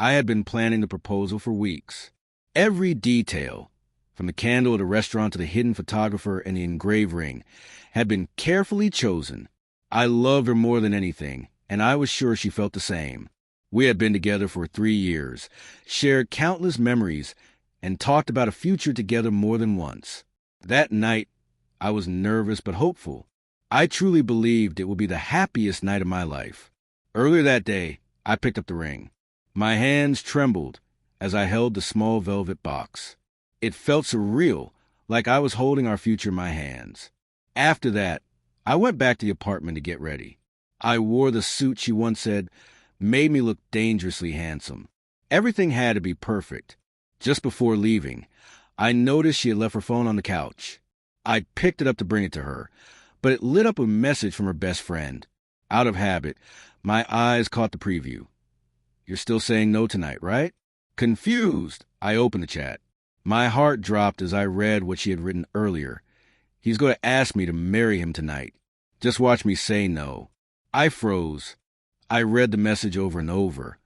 I had been planning the proposal for weeks. Every detail, from the candle at the restaurant to the hidden photographer and the engraved ring, had been carefully chosen. I loved her more than anything, and I was sure she felt the same. We had been together for 3 years, shared countless memories, and talked about a future together more than once. That night, I was nervous but hopeful. I truly believed it would be the happiest night of my life. Earlier that day, I picked up the ring. My hands trembled as I held the small velvet box. It felt surreal, like I was holding our future in my hands. After that, I went back to the apartment to get ready. I wore the suit she once said made me look dangerously handsome. Everything had to be perfect. Just before leaving, I noticed she had left her phone on the couch. I picked it up to bring it to her, but it lit up a message from her best friend. Out of habit, my eyes caught the preview. "You're still saying no tonight, right?" Confused, I opened the chat. My heart dropped as I read what she had written earlier. "He's going to ask me to marry him tonight. Just watch me say no." I froze. I read the message over and over,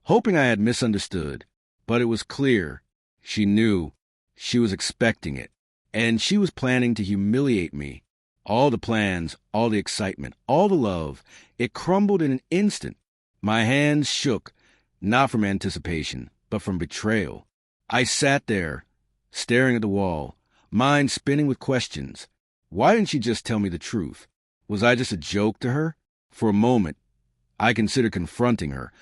hoping I had misunderstood, but it was clear. She knew. She was expecting it, and she was planning to humiliate me. All the plans, all the excitement, all the love, it crumbled in an instant. My hands shook, not from anticipation, but from betrayal. I sat there, staring at the wall, mind spinning with questions. Why didn't she just tell me the truth? Was I just a joke to her? For a moment, I considered confronting her,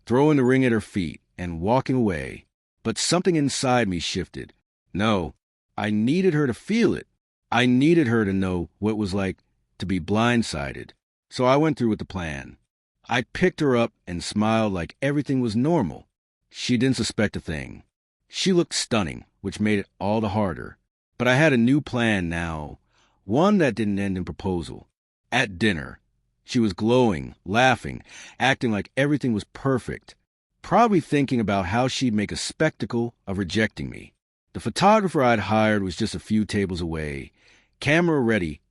throwing the ring at her feet, and walking away. But something inside me shifted. No, I needed her to feel it. I needed her to know what it was like to be blindsided. So I went through with the plan. I picked her up and smiled like everything was normal. She didn't suspect a thing. She looked stunning, which made it all the harder. But I had a new plan now, one that didn't end in proposal. At dinner, she was glowing, laughing, acting like everything was perfect, probably thinking about how she'd make a spectacle of rejecting me. The photographer I'd hired was just a few tables away, camera ready,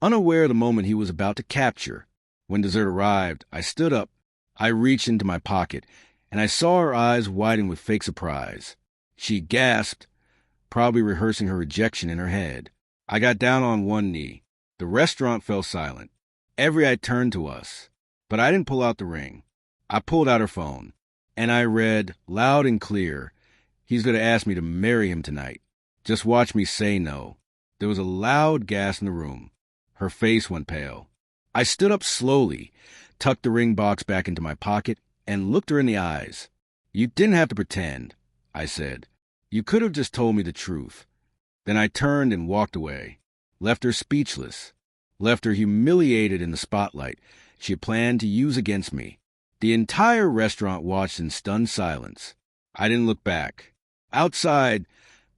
unaware of the moment he was about to capture. When dessert arrived, I stood up. I reached into my pocket, and I saw her eyes widen with fake surprise. She gasped, probably rehearsing her rejection in her head. I got down on one knee. The restaurant fell silent. Every eye turned to us, but I didn't pull out the ring. I pulled out her phone, and I read, loud and clear, "He's going to ask me to marry him tonight. Just watch me say no." There was a loud gasp in the room. Her face went pale. I stood up slowly, tucked the ring box back into my pocket, and looked her in the eyes. "You didn't have to pretend," I said. "You could have just told me the truth." Then I turned and walked away, left her speechless, left her humiliated in the spotlight she had planned to use against me. The entire restaurant watched in stunned silence. I didn't look back. Outside,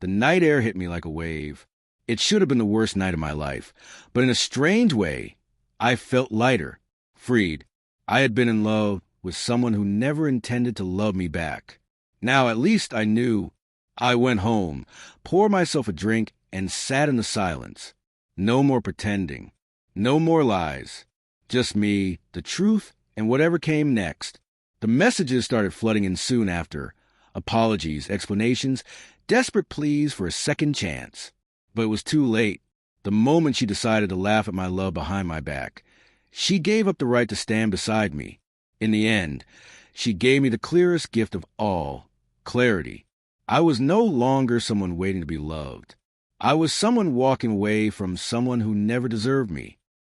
the night air hit me like a wave. It should have been the worst night of my life, but in a strange way, I felt lighter, freed. I had been in love with someone who never intended to love me back. Now at least I knew. I went home, poured myself a drink, and sat in the silence. No more pretending. No more lies. Just me, the truth, and whatever came next. The messages started flooding in soon after. Apologies, explanations, desperate pleas for a second chance. But it was too late. The moment she decided to laugh at my love behind my back, she gave up the right to stand beside me. In the end, she gave me the clearest gift of all, clarity. I was no longer someone waiting to be loved. I was someone walking away from someone who never deserved me.